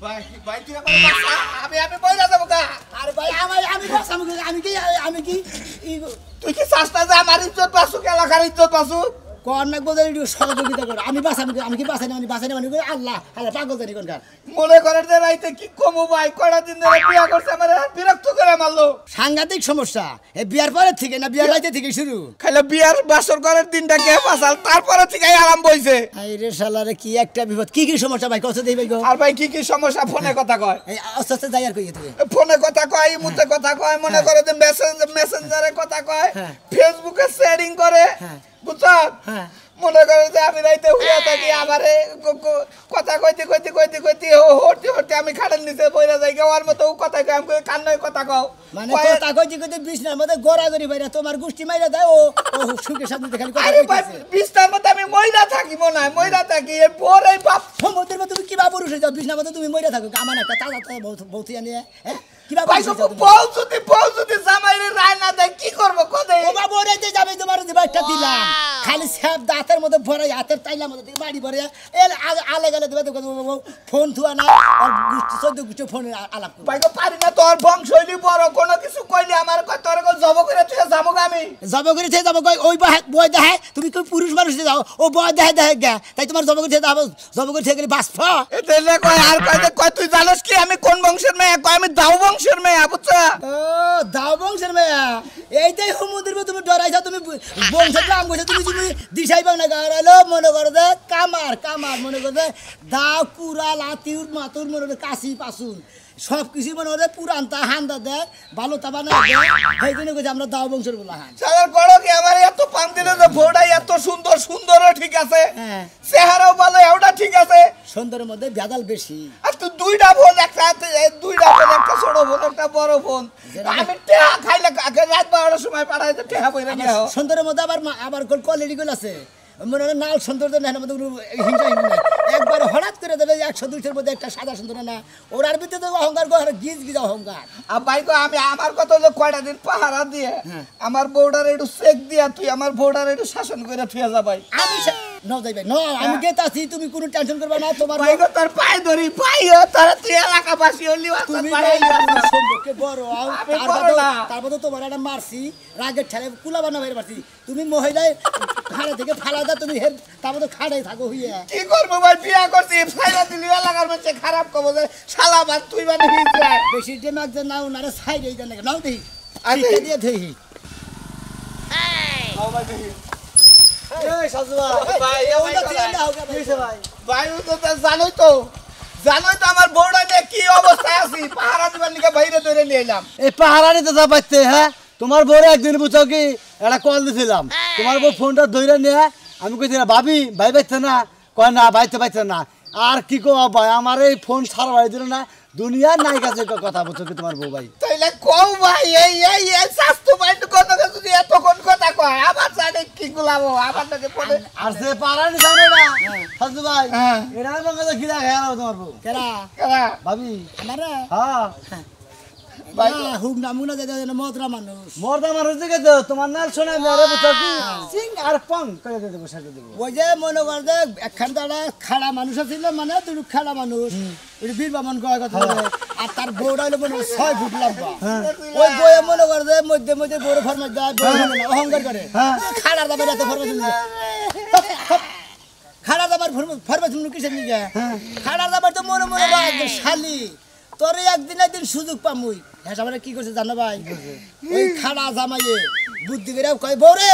ভাই ভাই তুই আমার বাসা আমি বইরা যাব কা আরে ভাই আমি বাসা আমি কি তুই কি চাস না যে আমার ইজ্জত পাসু এলাকার ইজ্জত পাসু কর্ণাক বলে একটু সহযোগিতা করো আমি বাসা আমি কি বাসা নেই বাসা নেই আল্লাহ আল্লাহ পাগল জানি কোনকার মনে করেন যে রাইতে কি কমু ভাই কয়টা দিন ধরে বিয়া করছে আমার বিরক্ত করে মারলো সাংঘাতিক সমস্যা এই বিয়ার পরে থেকে না বিয়ার রাইতে থেকে শুরু খাইলে বিয়ার বাসর ঘরের দিনটা কে পাসাল তারপরে থেকে আরাম বইছে আরে শালারে কি একটা বিপদ কি সমস্যা ভাই কত দেই ভাই গো আর ভাই কি সমস্যা ফোনে কথা কয় এই আস্তে আস্তে যাই আর কই তুমি ফোনে কথা কয় ইমুতে কথা কয় মনে করে যে মেসেঞ্জারে কথা কয় ফেসবুকে শেয়ারিং করে বুঝছো হ্যাঁ মনে করে যে আমি রাইতে হইয়া থাকি আমারে কথা কইতে হতে আমি খাটের নিচে বইরা যাই ওর মতো কথা কয় আমি কান্নায় কথা কও মানে কথা কইতে বিছনার মধ্যে গড়াগড়ি বাইরা তোমার গুষ্টি মাইরা দেয় ও সুখে শান্তিতে খালি কথা আরে ভাই বিছনার মধ্যে আমি মইরা থাকি মনে হয় মইরা থাকি এর পরেই বাপ সমুদ্রের মধ্যে তুমি কিবা পুরুষ হয়ে যাও বিছনার মধ্যে তুমি মইরা থাকো আমার একটা তাজা বউতিয়া নিয়ে হ্যাঁ কিবা ভাই বউ যদি জামাইরে রায় না দেয় কি করব কোদে ও বাবা ওরাইতে যাবে তোমার দিবাইটা দিলাম খালি সব দাঁতের মধ্যে ভরে হাতের তাইলার মধ্যে তুমি বাড়ি ভরে এর আলে গেলে দিবা তো ফোন থুয়া না আর গুষ্টি 14 গুষ্টি ফোনে আলাপ ভাই গো পারি না তোর বংশৈলী বড় কোনো কিছু কইলে আমার কয় তোর গো জব করে তুই যাবো আমি জব করে তুই যাবো কই ওই বয় দেখে তুমি কই পুরুষ মানুষ যাও ও বয় দেখে গে তাই তোমার জব করে যাবো জব করে থেকে বাসফ এতেলে কয় আর কয় তুই জানোস কি আমি কোন বংশের মেয়ে কয় আমি দাও বংশের মেয়ে বুঝছো ও দাও বংশের মেয়ে এইটাই সমুদ্রের মধ্যে তুমি ডরাইছো তুমি বংশের নাম কইছো তুমি দিশাই পাও না গারালো মনে করো যে কামার মনে করো যে দাও কুড়া লাতিউর মাতুর মনে করো কাশি পাসুন সব কিছু মনে করে পুরানটা হান্দা দেয় ভালো তাবা না সেই জন্য কইছে আমরা দাও বংশের বলা হান সালার বড় কি আমার এত পান দিলে যে ভোড়াই এত সুন্দরও ঠিক আছে হ্যাঁ চেহারাও ভালো এওটা ঠিক আছে সুন্দরের মধ্যে ভেজাল বেশি আর তুই দুইটা বোন একটা ছোট বোন একটা বড় বোন আমি টেহা খাইলে রাত 12টার সময় পাঠাইতে টেহা বইরা নিয়ে আও সুন্দরের মধ্যে আবার কোয়ালিটি গুলো আছে মনে হয় নাল সুন্দর না মধ্যে হিংসা নাই একবার হঠাৎ করে দেবে 100-200 মধ্যে একটা সাদা সুন্দর না ওরার ভিতরে তো অহংকার গো আর গিজ অহংকার আর ভাই গো আমি আমার কত যে কয়টা দিন পাহারা দিয়ে আমার বউডার একটু চেক দিয়া তুই আমার বউডার একটু শাসন করে থুয়া যা ভাই আমি ন যাই ভাই ন আমি গেতাছি তুমি কোনো টেনশন করবে না তোমার ভাই গো তোর পায়ে ধরি পাইও তোর তুই এলাকাবাসী হলি তুমি সম্পর্কে বড় তারপর তো তোমার একটা মারছি রাগের ঠেলে কুলা বানা বাইরে মারছি তুমি মহিলায় খাড়া থেকে ফালা দা তুমি তারপর তো খাড়াই থাকো হইয়া কি করবো ভাই বিয়া করছি ফাইলা দিলি এলাকার মধ্যে খারাপ কব যে শালা বাদ তুই মানে হিজরা বেশি ডেমাক যে নাও না সাইড এই জানে নাও দেই আচ্ছা দিয়ে দেই নাও ভাই দেই এই সাজু ভাই ওই তো তিন দাও ভাই ভাই ও তো জানোই তো আমার বউড়া নিয়ে কি অবস্থায় আছি পাহারা দিবার নিকে বাইরে ধরে নিয়ে এলাম এই পাহারা নিতে যা পাইতে হ্যাঁ তোমার বউরে একদিন বুঝছো কি একটা কল দিছিলাম তোমার বউ ফোনটা ধরে নিয়ে আমি কইছিলাম ভাবি ভাই পাইছে না কয় না পাইছে না আর কি কো ভাই আমার এই ফোন সারা বাড়ি দিল না দুনিয়ার নায়িকা যে কথা বলছো কি তোমার বউ ভাই তাইলে কও ভাই এই স্বাস্থ্য ভাই তো কত যদি এত কোন কথা কয় আবার জানে কি গুলাবো আবার নাকি পড়ে আর যে পাহারা নি জানে না সাজু ভাই এরা মঙ্গল গিলা খেয়াল তোমার বউ কেরা ভাবি আমারা হ্যাঁ ভাই হুক না মুনা দে দে মদরা মানুষ মর্দা মানুষ দিকে তো তোমার নাল শোনা মেরে বুঝছো কি সিং আর পং করে দে দেবো সাথে দেবো ওই যে মনে কর যে একখান দাঁড়া খাড়া মানুষ ছিল মানে দুটো খাড়া মানুষ ওই বীর বামন কয় কথা আর তার বউটা হলো মনে 6 ফুট লম্বা ওই বউয়ে মনে কর যে মধ্যে বউরে ফরমাস দেয় অহংকার করে খাড়া দাবার এত ফরমাস খাড়া দাবার ফরমাস কিসের নিকে খাড়া দাবার তো মনে মনে শালি তোর একদিন সুযোগ পামুই হ্যাঁ সবাই কি করছে জানো ভাই ওই খাড়া জামাইয়ে বুদ্ধি করে কয় বউরে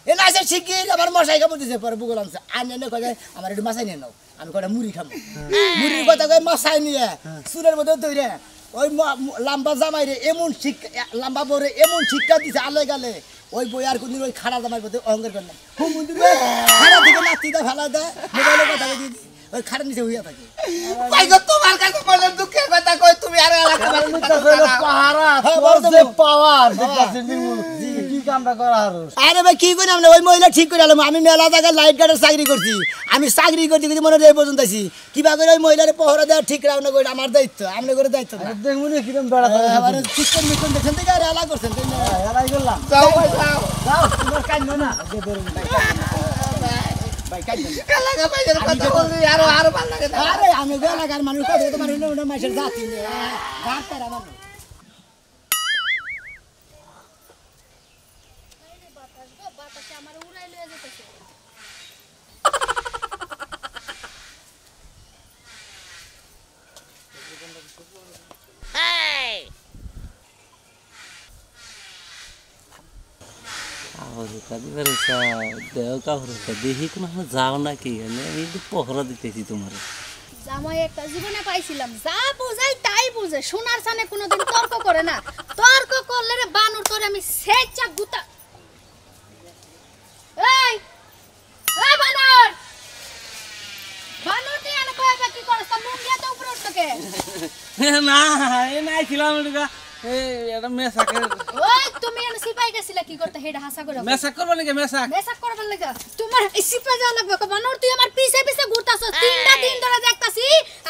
এ না আছে শিখি আমার মশাই খাবো দিছে পরে বুগল আনছে আনে কয় আমার একটু মাছাই নিয়ে নাও আমি কয়টা মুড়ি খাবো মুড়ির কথা কয় মশাই নিয়ে চুলের মধ্যে তৈরি ওই লম্বা জামাই রে এমন শিক্ষা লম্বা বউরে এমন শিক্ষা দিছে আলে গালে ওই বই আর কোনদিন ওই খাড়া জামাইয়ের প্রতি অহংকার করে না খাড়া দিকে নাতি দেয় ফেলা দেয় মোবাইলের কথা দিয়ে ওই খাড়া নিচে হইয়া থাকে ভাই গো তোমার কাছে বলে দুঃখের কথা কই তুমি আর এলাকাবাসী পাহারা তোর যে পাওয়ার কি কামটা করা হারস আরে ভাই কি করি আমরা ওই মহিলা ঠিক করে আলাম আমি মেলা জায়গায় লাইট গার্ডের চাকরি করছি আমি চাকরি করতে কিন্তু মনে এই পর্যন্ত আছি কিবা করে ওই মহিলার পহরা দেওয়া ঠিক রাখনা করে আমার দায়িত্ব আপনি করে দায়িত্ব দেখুন কিরম বেড়া আবার সিস্টেম মিশন দেখেন থেকে আর এলা করছেন তাই না এলাই করলাম যাও ভাই যাও যাও তোমার কাজ না ভাই কাইদেন এলাকা ভাইয়ের কথা বললি আরো ভালো লাগে না। আরে আমি এলাকার মানুষ কথা তোমার হইলো মাসের জাতি গাঁটার আমার বাতাসে আমার উড়াই লয়ে যেতেছে। দেখি কোনো যাও নাকি আমি তো পহরা দিতেছি তোমার জামাই একটা জীবনে পাইছিলাম, যা বুঝাই তাই বুঝে, সোনার সানে কোনোদিন তর্ক করে না। তর্ক করলে রে বানুর তোরে আমি সেচা গুতা। এই এই বানর, বানর তুই এনে কয়বা কি করছ? তা মুখ দিয়ে তো উপরে উঠতকে। না এ নাই ছিলাম এটা মেসাকের ওই তুমি এনে সিপাই গেছিলা কি করতে? হেডা হাসা করে মেসাক করবো নাকি মেসাক মেসাক করবার লাগা তোমার এই সিপাই যাওয়া লাগবে। বানর তুই আমার পিছে পিছে ঘুরতাছস, তিনটা দিন ধরে দেখতাছি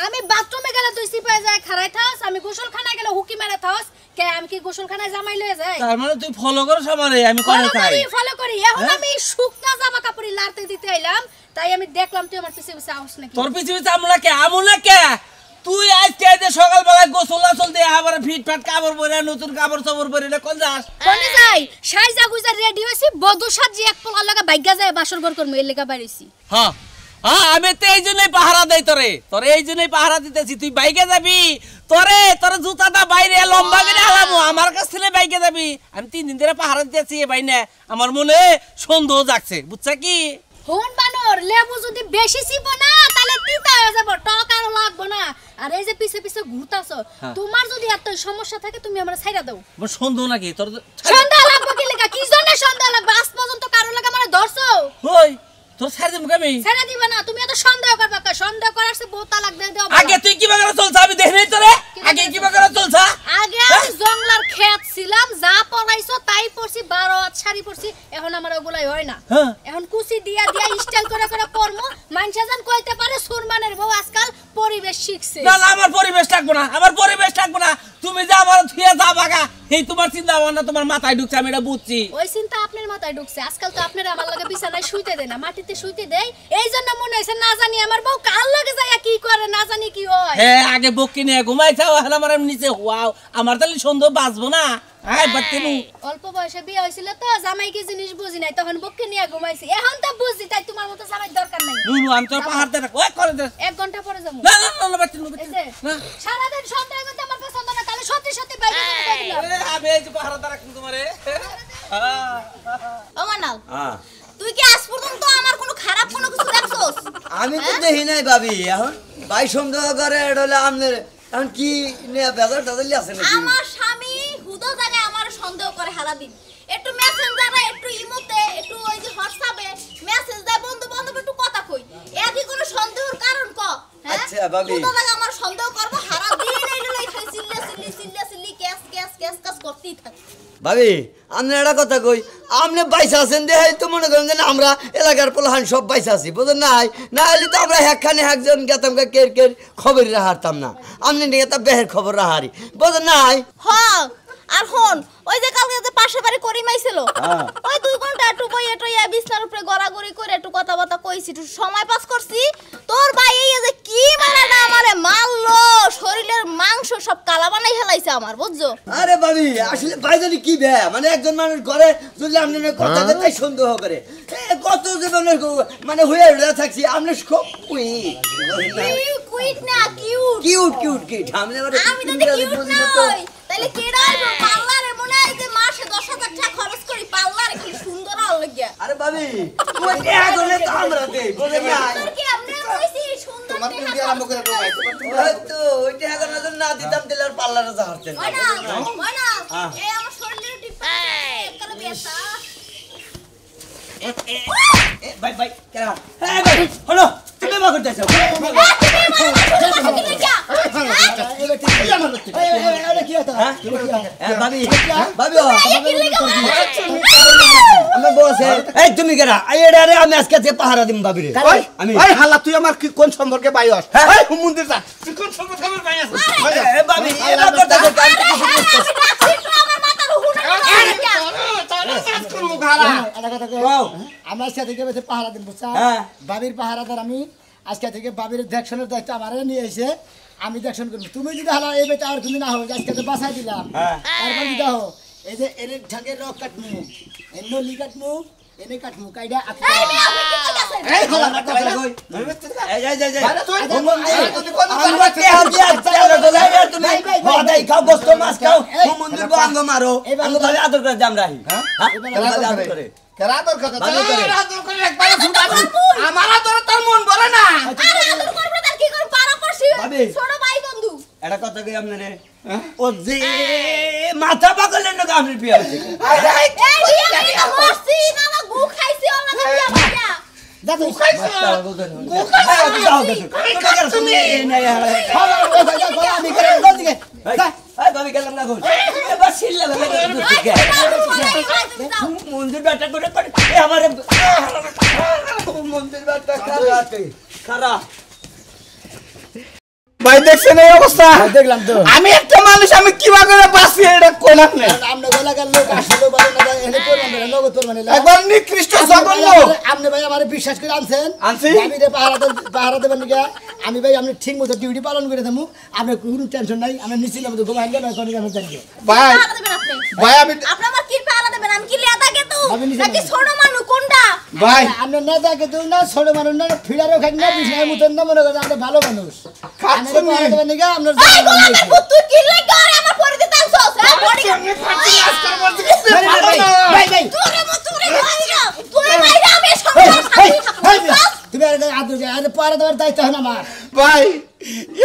আমি বাথরুমে গেলে তুই সিপাই যায় খাড়াই থাস, আমি গোসলখানায় গেলে হুকি মেরে থাস। কে আমি কি গোসলখানায় জামাই লয়ে যাই? তার মানে তুই ফলো করছ আমারে আমি করে তাই ফলো করি। এখন আমি শুকনা জামা কাপড় লাড়তে দিতে আইলাম, তাই আমি দেখলাম তুই আমার পিছে পিছে আউস নাকি। তোর পিছে পিছে আমলা কে তুই আজকে এই যে সকালবেলা গোসল আসল দিয়ে আবার ফিটফাট কাপড় পরে নতুন কাপড় চাপড় পরে না কোন যাস কোনে যাই? সাইজা গুজা রেডি হইছি, বধূ সাজি এক পোলা লাগা ভাগ্যা যায় বাসর ঘর করব এর লাগা বাইরেছি। হ্যাঁ হ্যাঁ আমি তো এই জন্যই পাহারা দেই তোরে এই জন্যই পাহারা দিতেছি। তুই বাইকে যাবি তোর জুতাটা বাইরে লম্বা করে হালামু আমার কাছ থেকে বাইকে যাবি। আমি 3 দিন ধরে পাহারা দিতেছি এ বাইনে আমার মনে সন্দেহ জাগছে বুঝছা কি? হুন বানর, লেবু যদি বেশি চিবো না তাহলে তিতা হয়ে যাব, টক আর লাগবো না। আর এই যে পিছে পিছে ঘুরতাছো, তোমার যদি এত সমস্যা থাকে তুমি আমরা ছাইরা দাও। আমার সন্দেহ নাকি তোর সন্দেহ লাগবে কি লাগা? কি জন্য সন্দেহ লাগবে? আজ পর্যন্ত কারো লাগা মানে ধরছো? হই তোর ছাড় দিমু আমি ছাইরা দিবা না, তুমি এত সন্দেহ করবা কা? সন্দেহ করার সে বহুত তালাক দিয়ে দাও। আগে তুই কি বাগারে চলছ আমি দেখি নাই তোরে আগে কি বাগারে চলছ? আগে আমি জংলার খেত ছিলাম, যা পড়াইছো তাই পড়ছি, 12 হাত শাড়ি পড়ছি। এখন আমার ওগুলাই হয় না, এখন কুচি দিয়া দিয়া স্টাইল করে করে পরমু। মাইনসা জান কইতে পারে সুরমানের বউ আজকাল পরিবেশ শিখছে। না না আমার পরিবেশ থাকবো না, আমার পরিবেশ থাকবো না। তুমি যা আমার থিয়া যা বাগা এই তোমার চিন্তা ভাবনা তোমার মাথায় ঢুকছে আমি এটা বুঝছি। ওই চিন্তা আপনার মাথায় ঢুকছে। আজকাল তো আপনারা আমার লগে বিছানায় শুইতে দেয় না, মাটিতে শুইতে দেয়। এই জন্য মনে হইছে না জানি আমার বউ কার লগে যায় কি করে, না জানি কি হয়। হ্যাঁ আগে বক্কি নিয়ে ঘুমাইছাও এখন আমার নিচে হওয়াও আমার তাহলে সন্দেহ বাঁচবো না। আয় বাচ্চানু অল্প বয়সে বিয়ে হয়েছিল তো, জামাই কি জিনিস বুঝি নাই, তখন বক্কি নিয়ে ঘুমাইছি। এখন তো বুঝি, তাই তোমার মতো জামাই দরকার নাই। নুনু আমি তোর পাহাড় দেখ ওই করে দে 1 ঘন্টা পরে যাবো। না না না বাচ্চানু না সারাদিন সন্দেহ করতে আমার পছন্দ না, তাহলে সত্যি সত্যি বাইরে যাবো দিলাম। আমি এই যে পাহাড় দ্বারা কিন্তু তোমারে ও মানাল তুই কি আজ পর্যন্ত আমার কোনো খারাপ কোনো কিছু দেখছস? আমি তো দেখি নাই ভাবি এখন ভাই সন্দেহ করে এটা হলে আপনার এখন কি নিয়ে বেজার টাজালি আছে নাকি? আমার স্বামী হুদো জায়গায় আমার সন্দেহ করে হারা দিন। একটু মেসেঞ্জারে একটু ইমোতে একটু ওই যে হোয়াটসঅ্যাপে মেসেজ দেয় বন্ধু বান্ধব একটু কথা কই, একই কোনো সন্দেহের কারণ ক? হ্যাঁ আচ্ছা ভাবি হুদো জায়গায় আমার সন্দেহ করব হারা দিন এইগুলো খাই চিল্লা ক্যাস করতেই থাকে। ভাবি আপনি একটা কথা কই আপনি বাইসা আছেন দেখাই তো মনে করেন যে আমরা এলাকার পোলাহান সব বাইসা আছি বুঝলেন নাই না হলে তো আমরা একখানে একজন গেতাম কের কের খবর রাহারতাম না আপনি নিয়ে তা বেহের খবর রাহারি বুঝলেন নাই। হ্যাঁ আর হন ওই যে কালকে যে পাশে বাড়ি করিমাইছিল ওই 2 ঘন্টা একটু বইয়ে টইয়া বিছনার উপরে গড়াগড়ি করে একটু কথাবার্তা কইছি, একটু সময় পাস করছি। তোর ভাই এই যে কি মানে না আমারে মারলো, শরীরের মাংস সব কালা বানাই হেলাইছে আমার, বুঝছো? আরে ভাবি আসলে ভাইজানি কি বে মানে একজন মানুষ ঘরে যদি আপনি কথা তাই সন্দেহ করে কত জীবনের মানে হয়ে থাকছি আপনি খুব কুইট না কিউট কিউট কিউট কিউট আমি তো কিউট নই, তাইলে কেডা হইবো? পার্লারে মনে হয় যে মাসে 10,000 টাকা খরচ করি পার্লারে, কি সুন্দর আর লাগিয়া। আরে ভাবি ওই টাকা গলে তো আমরা দেই বুঝেন না তোর কি আপনি কইছি সুন্দর তোমার টাকা তুমি আরম্ভ করে দাও ভাই হয়তো ওই টাকা গলে না দিতাম দিলে আর পার্লারে যা হারতেন ওই না এই আমার শরীরের টিপা একলা বেসা ভাই ভাই কেন হ্যাঁ ভাই হলো তুমি মা করতেছ ভাবি ভাবি আমি বসে এই তুমি কেরা আরে আমি আজকে পাহারা দিম ভাবিরে আমি ভাই হালা তুই আমার কি কোন সম্পর্কে বাইস এই হুমুন্দির যা তুই কোন সম্পর্কে আমার বাইস এই ভাবি এরা করতে আমার মাথার হুনা আমরা আজকে থেকে বেশি পাহারা দিন বুঝছা হ্যাঁ। বাবির পাহারাদার আমি আজকে থেকে বাবির দেখশনের দায়িত্ব আমারে নিয়ে এসে আমি দেখশন করবো তুমি যদি হালা এই বেটা আর তুমি না হোক আজকে তো বাসাই দিলাম তারপর যদি হো এই যে এর ঢাকে রক কাটমু এর নলি কাটমু এনে কাটমু কাইডা এই মেয়ে, আপনি কি কইতাছেন? এই হলা আমার টাকা কই এই যাই ভাইরা তুই তুমি কোন আমরা কে হাতি আচ্ছা দলাই রে তুমি হদাই খাও গোস্ত মাছ খাও মন্দির গো আঙ্গ মারো আঙ্গ ভাবে আদর করে জাম রাহি হ্যাঁ আদর করে কেরা তোর কথা ভালো করে। আদর করে একবার ফুটাবো আমার আদর তোর মন বলে না আরে আদর করবো তার কি করব? পাড়া পড়ছি, ভাবি। ছোট ভাই বন্ধু। এটা কথা কই আপনারে ও যে মাথা পাগলের না আপনি বিয়া হইছে এই বিয়া আমি তো মরছি, মামা গু খাইছি, ওর লগে বিয়া করিয়া। দেখো আমি করে কোন দিকে আমি গেলাম না ঘর এবার ছিল্লা মন্দির ব্যাটা করে আমার মন্দির ব্যাটা খারাপ ভাই দেখছেন এই অবস্থা দেখলাম তো আমি একটা মানুষ আমি কিভাবে করে বাঁচি এটা কোন আপনি আমনে গলাকার লোক আসলে বলে না এনে করবেন না নগদ করবেন না একবার নিকৃষ্ট জঘন্য আপনি ভাই আমারে বিশ্বাস করে আনছেন আনছি? আমি রে পাহারা দেবেন নাকি আমি ভাই আপনি ঠিক মতো ডিউটি পালন করে দেবো আপনার কোনো টেনশন নাই আমরা নিশ্চিন্ত মতো ঘুমাই গেলে কোন আমি জানি ভাই পাড়া দেবেন আপনি। ভাই আমি আপনি আমার কি পাড়া দেবেন? আমি কি লেদা গেতু আমি নিচে নাকি নামি। ছোট মানুষ কোনটা? ভাই আপনি না দেখে তো না ছোট মানুষ না ফিরারও খাই না বিছানায় মতন না মনে করেন আপনি ভালো মানুষ খাচ্ছেন আমি পাহারা দেবেন নাকি আপনার এই বলে রে ভূত, তুই কি লাগা আরে আমার পরে দিতে আনছস? হ্যাঁ বডি আমি ফাঁসি আজকাল বলতে ভাই ভাই তোরে মতুরে মাইরা তুই মাইরা আমি সব তুমি আর আদর যায় আরে পাহারা দেওয়ার দায়িত্ব হয় না আমার ভাই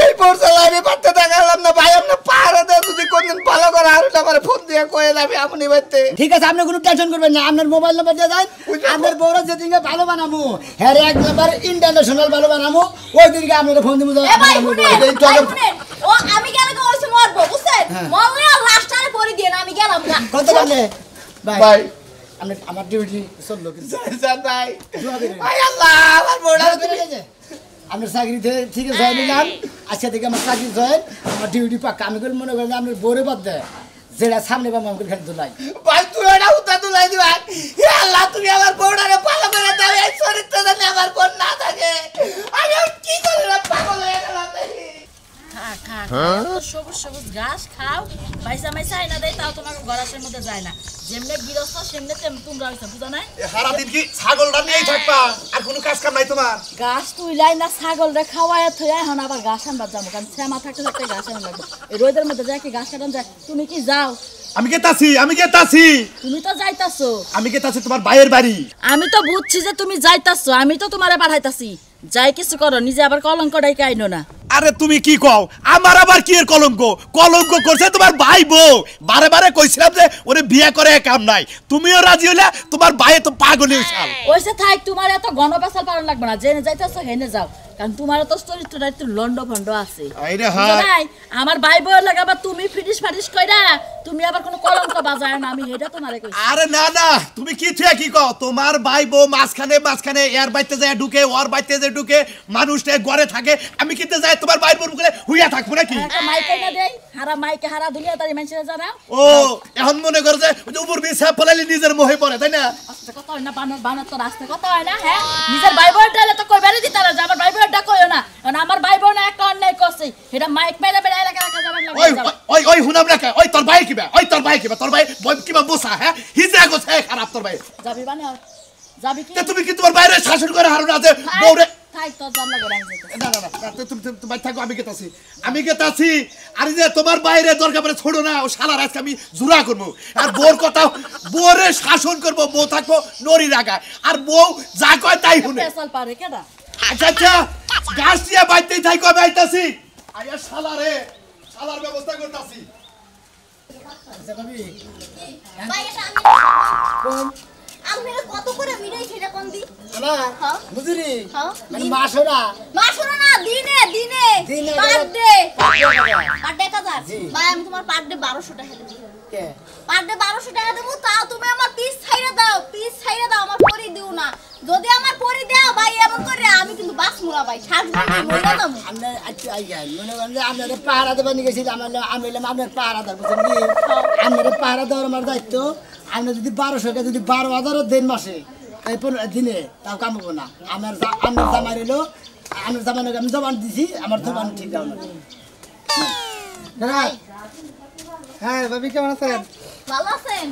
এই পর্যায়ে আমি পারতে দেখালাম না ভাই আপনি পাহাড়ে দেয় যদি কোনদিন ভালো করে আর আমার ফোন দিয়ে কয়ে আমি আপনি বাড়তে ঠিক আছে আপনি কোনো টেনশন করবেন না আপনার মোবাইল নাম্বার দিয়ে দেন আপনার বউরা যেদিনকে ভালো বানাবো হ্যাঁ এক নাম্বার ইন্টারন্যাশনাল ভালো বানাবো ওই দিনকে আপনার ফোন দিব এ ভাই শুনেন, ভাই শুনেন, ও আমি গেলে তো ওইসে মরবো বুঝছেন? মরলে আর লাশটারে পরে দিয়ে না, আমি গেলাম না। কত বলে ভাই ভাই আপনি আমার ডিউটি চললো কিন্তু ভাই ভাই আল্লাহ আমার বড় আপনার চাকরিতে ঠিক আছে জয়েন নিলাম আজকে থেকে আমার চাকরি জয়েন আমার ডিউটি পাক্কা আমি করে মনে করেন আপনার বোরে বাদ দেয় যেটা সামনে বা আমাকে খালি তোলাই ভাই তুই এটা উত্তর তুলাই দিবা হে আল্লাহ তুমি আমার বউটারে ভালো করে দাও এই চরিত্র জানি আমার বোন না থাকে আমি আর কি করি রে পাগল হয়ে গেলাম দেখি খা সবুজ সবুজ ঘাস খাও পয়সা মাইসা আইনা দেয় তাও তোমাকে গলাশের মধ্যে যায় না যেমনে গিরস্ত সেমনে তোমরা হইছো বুঝো না সারাদিন কি ছাগলটা নিয়েই থাকবা আর কোনো কাজ কাম নাই তোমার গাছ তুইলাই না ছাগল রে খাওয়ায় থইয়া এখন আবার ঘাস আনবার যাবো কারণ শ্যামা থাকতে থাকতে ঘাস আনা লাগবে এই রোদের মধ্যে যায় কি ঘাস কাটান যায় তুমি কি যাও আমি গেতাছি তুমি তো যাইতাছো আমি গেতাছি তোমার ভাইয়ের বাড়ি আমি তো বুঝছি যে তুমি যাইতাছো আমি তো তোমারে পাঠাইতাছি যাই কিছু করো নিজে আবার কলঙ্ক ডাইকে আইনো না আরে তুমি কি কও আমার আবার কি এর কলঙ্ক করছে তোমার ভাই বউ বারে বারে কইছিলাম যে ওরে বিয়ে করে কাম নাই তুমিও রাজি হইলা তোমার ভাই তো পাগল হইছাল ওইসে থাক তোমার এত ঘন পেশাল পালন লাগবে না জেনে যাইতাছো হেনে যাও কারণ তোমার তো চরিত্রটা একটু লন্ড ভন্ড আছে আইরে বুঝো হায় নাই? আমার ভাই বউয়ের লাগে আবার তুমি ফিটিস ফাটিস কইরা তুমি আবার কোনো কলঙ্ক বাজায় না আমি হেটা তোমারে কইছি আরে না তুমি কি থিয়া কি কও তোমার ভাই বউ মাঝখানে এর বাইতে যায় ঢুকে ওর বাইতে যায় ঢুকে মানুষটা ঘরে থাকে আমি কিতে যাই তোমার ভাই বউ মুখে হুইয়া থাকবো নাকি একটা মাইকে না দেই হারা দুনিয়া তারি মানুষের জানা ও এখন মনে করে যে ওই যে উপর বিছা ফলালি নিজের মোহে পড়ে তাই না আস্তে কথা হয় না বানর তো রাস্তা কথা হয় না হ্যাঁ নিজের ভাই বোন ডালে তো কই বেরে দিতে না যে আমার ভাই বোনটা কইও না কারণ আমার ভাই বোন একটা অন্যায় করছে এটা মাইক মেরে বেরে এলাকা যাবার লাগে ওই হুনাম রাখা ওই তোর ভাই কিবা তোর ভাই কিবা বসা হ্যাঁ হিজা গোছে খারাপ তোর ভাই যাবি মানে যাবি কি তে তুমি কি তোমার বাইরে শাসন করে হারো না যে বউরে থাক তো জানলা করে আমি যেতে না তুমি ভাই থাকো আমি গেতাছি আর যে তোমার বাইরে দরকার পড়ে ছোড়ো না ও শালার আজকে আমি জুরা করবো আর বউর কথা বউরে শাসন করবো বউ থাকবো নরি রাখায় আর বউ যা কয় তাই শুনে পেছাল পারে কেডা আচ্ছা গাছ দিয়ে বাইতেই থাকো আমি আইতাছি আয়া শালার ব্যবস্থা করতাছি ভাই এটা আমি কত করে মিলাই সেটা কোন দি আমার হ্যাঁ বুঝলি হ্যাঁ মানে মাসরা মাসুরা না দিনে দিনে পার ডে জি। ভাই আমি তোমার পার ডে 1200 টাকা দেব কে পার ডে 1200 টাকা দেব তাও তুমি আমার পিস ছাইরা দাও আমার পরি দিও না যদি আমার পরি দাও ভাই এমন করে আমি কিন্তু বাস মুরা ভাই ছাড়বো না মইরা দাও আমরা আচ্ছা আই যাই মনে করেন যে আপনারা পাহারা দেবেন গেছি আমি আপনার পাহারা দেব বুঝলেন কি আপনারা পাহারা দেওয়ার আমার দায়িত্ব আপনি যদি 1200 টাকা যদি 12,000 দেন মাসে এই দিনে তাও কামাবো না আমার জামাই রইলো আমার জামাইকে আমি জবান দিছি আমার জবান ঠিক দাও না হ্যাঁ ভাবি কেমন আছেন ভালো আছেন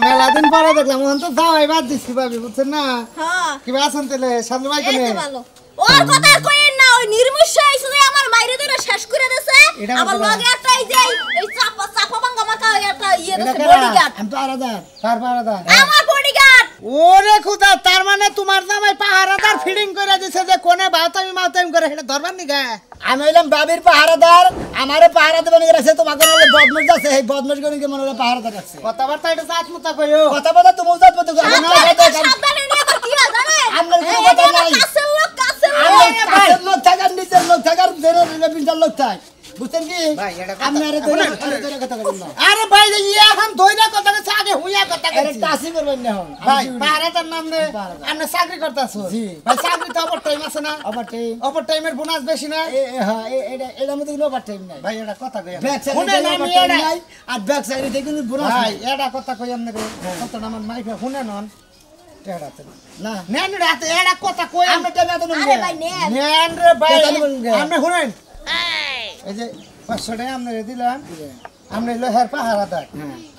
মেলা দিন পরে দেখলাম ওখান তো যাওয়াই বাদ দিচ্ছি ভাবি বুঝছেন না হ্যাঁ কিবা আছেন তাহলে সামনে ভাই এই কেন তো ভালো ওর কথা আর কইেন না ওই নির্মুষ আইছে যে আমার মাইরে ধরে শেষ করে দেছে এটা আবার বলবা। লগে একটা এই যে এই চাপা ভাঙা মাথা একটা ইয়ে এটা দেছে কারা? বডিগার্ড আমি তো আলাদা কার পাহারাদা আমার বডিগার্ড ওরে খুদা তার মানে তোমার জামাই পাহারাদার ফিডিং করে দিছে যে কোনে বাতামি মাতামি করে এটা ধরবার নি গা আমি হইলাম বাবির পাহারাদার আমারে পাহারা দেবেন গেছে তোমাকে হলে বদমাশ আছে এই বদমাশ গণিকে মনে হলে পাহারাদার আছে কথাবার্তা এটা জাত মতো কইও কথা বলা তুমি উজাত মতো সাবধানে নিয়ে তো কি হয় জানেন আপনার কোনো কথা নাই। কাছের লোক কাছের লোক থাকার নিজের লোক থাকার বিঞ্জার লোক থাক বুঝছেন কি ভাই, এটা কথা- আপনার কথা বলুন না আরে ভাই ইয়া এখন ধইরা কথা কইছে আগে হুইয়া কথা আরে কইছে টাসি করবেন না এখন ভাই পাহারাদার নাম নে পাহারাদার। আপনি চাকরি করতেছো জি। ভাই চাকরি তো ওভার টাইম আছে না আবার টাইম ওভার টাইমের বোনাস বেশি না হ্যাঁ এটা মধ্যে কোনো আবার টাইম নাই ভাই এটা কথা কই ব্যাক শুনে সাইডে না আবার আমি টাইম এটা নাই আর ব্যাক সাইডে থেকে কোনো বোনাস ভাই নাই এটা কথা কই আমনে রে কত না আমার মাইফে শুনে নন টেড়াতে না নেন রাতে এটা কথা কই আমরা টাকা তো আরে ভাই নেন নেন রে ভাই টাকা দিবেন কে? আপনি শুনেন এই যে 500 টাকা আপনারে দিলাম আপনি হলো হের পাহারাদার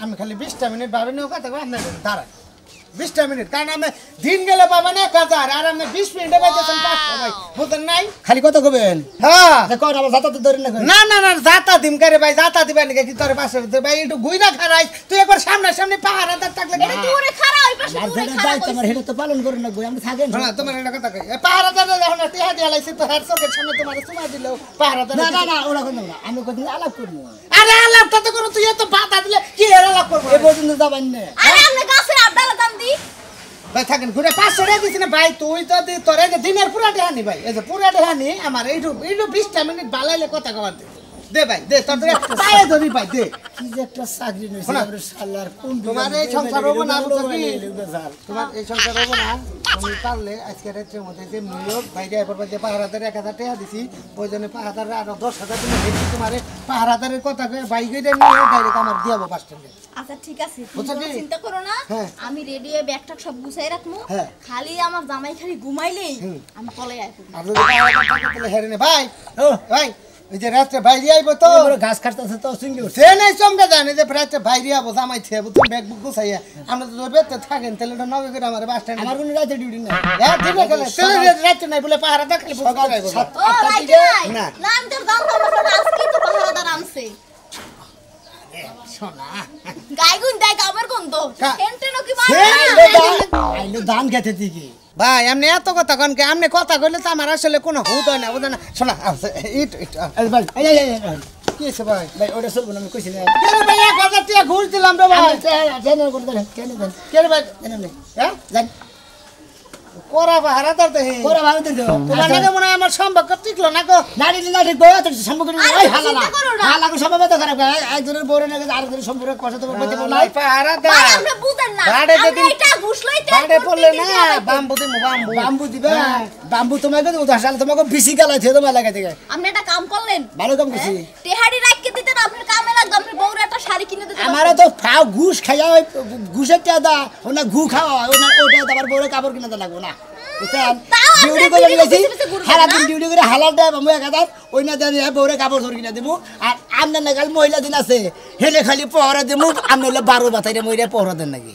আমি খালি 20টা মিনিট ভাবে নিও কথা কই আপনি দাঁড়ান 20টা মিনিট কারণ আমি দিন গেলে পাবেন 1000 আর আপনি 20 মিনিটে পাইতেছেন 500 ভাই বুঝেন নাই খালি কত কবেন হ্যাঁ কর আবার যাতা তো ধরে না না না না যাতা দিম করে ভাই যাতা দিবেন নাকি কি তোর পাশে ভাই একটু গুইরা খারাই তুই একবার সামনে সামনে পাহারাদার থাকলে এটা দূরে খাড়া ওই পাশে আর দূরে যেটা খাড়া দায়িত্ব আমার সেটা তো পালন করে না বই আমরা থাকেন না তোমার একটা কথা কই পাহারাদার যখন টিহা দিয়া লাইছি তো হের চোখের সামনে তোমার চুমা দিলো পাহারাদার না না না ওরা কোনো না আমি কদিন আলাপ করবো আরে আলাপটা তো করো তুই এত বাধা দিলে কি এর আলাপ করবো এ পর্যন্ত যাবেন না আরে আপনি গাছের আড্ডালা দাম দি ভাই থাকেন ঘুরে 500 টাকা দিছি না ভাই তুই তো তোর এই যে দিনের পুরা টেহানি ভাই এই যে পুরা টেহানি আমার এইটু 20টা মিনিট বালাইলে কথা কবার দে ভাই দে তোর পায়ে ধরি ভাই দে কি যে একটা চাকরি নইছে শোনা। আমরা শালার কোন তোমার এই সংসার হবো না বুঝছো কি তোমার এই সংসার হবো না তুমি পারলে আজকে রাত্রের মধ্যে যে নিয়োগ বাইরে এবার যে পাহারাদার 1000 টাকা দিছি ওই জন্য পাহারাদার আরো 10,000 তুমি দেখি তোমার পাহারাদারের কথা কয়ে বাইকে নিয়ে ডাইরেক্ট আমার দিয়াবো বাস স্ট্যান্ডে আচ্ছা ঠিক আছে বুঝছো তুমি কি? কোনো চিন্তা করো না হ্যাঁ। আমি রেডি হয়ে ব্যাগটা সব গুছাই রাখবো হ্যাঁ। খালি আমার জামাই খালি ঘুমাইলেই আমি কলে আইবো আর যদি পাহারাদার থাকে তাহলে হেরে নে ভাই ও ভাই ওই যে রাত্রে বাইরে আইবো তো ঘাস কাটতেছে তো সিঙ্গি সে নাই চমকে জানি যে রাত্রে বাইরে আবো জামাই থেকে বুঝছো ব্যাগ বুক গুছাইয়া আমরা তো বেতে থাকেন তাহলে ওটা নবে করে আমার বাস স্ট্যান্ডে আমার কোনো রাতে ডিউটি নাই হ্যাঁ ঠিক আছে তাহলে রাত্রে নাই বলে পাহারাদার খালি বুক সকাল করাইবো 7 ও 8টা রাইট দিকে নাই না। না আমি তো জানতাম না আজকে তো পাহারাদার আনছে শোনা গাইগুন দেখ আমার কোন তো কা- টেনটেন কি আইলো ধান খেতে দিকে ভাই আপনি এত কথা কন কে আপনি কথা কইলে তো আমার আসলে কোনো হুত হয় না বুঝেন না শোনা ইট ইট এই ভাই এই কি আছে ভাই ভাই ওটা চলবো না আমি কইছি না কেন ভাই 1000 টাকা ঘুষ দিলাম রে ভাই জানেন করে দেন কেন দেন কেন ভাই জানেন হ্যাঁ জান কোরা পাহারাদার দেখি পরে ভালো দিন তোমার নাকি মনে হয় আমার সম্পর্ক টিকলো না গো নারী নারী গোয়া তো সম্পর্ক আরে এই হালালা চিন্তা করো না। হালাকে সম্পর্ক তো খারাপ একজনের বউরে নাকি আরেকজনের সম্পর্ক কথা তো বলতে পারো না নাই পাহারাদার ভাই আপনি বুঝেন না বাড়ে আপনি যদি- এটা ঘুষ লইতে বাড়ে পড়লে না বাম্বু দিমু বাম্বু বাম্বু দিবে বাম্বু তোমাকে তো উদাহরণ তোমাকে বিসি গালা থেকে তোমার লাগা থেকে আপনি একটা কাম করলেন ভালো কাম করছি টেহাড়ি রাখকে দিতেন আপনার কামে লাগতো আপনি বউরে একটা শাড়ি কিনে দিতেন আমারও তো ফাও ঘুষ খাইয়া ওই ঘুষের টাদা ওনা ঘু খাওয়া ওনা ওটা আবার বউরে কাপড় কিনে লাগবো না বুঝছেন তাও আপনি ডিউটি করে বিড়ি গেছি পিছে পিছে ঘুরবেন হালা না? দিন ডিউটি করে হালাল দেয় আমি একাদার ওই না দেন বউরে কাপড় ধরে কিনে দেবো আর আমনে নাগাল মহিলা দিন আছে হেলে খালি পহরা দেবো আমনে হলে 12 বাতাইরে মহিলা পহরা দেন নাকি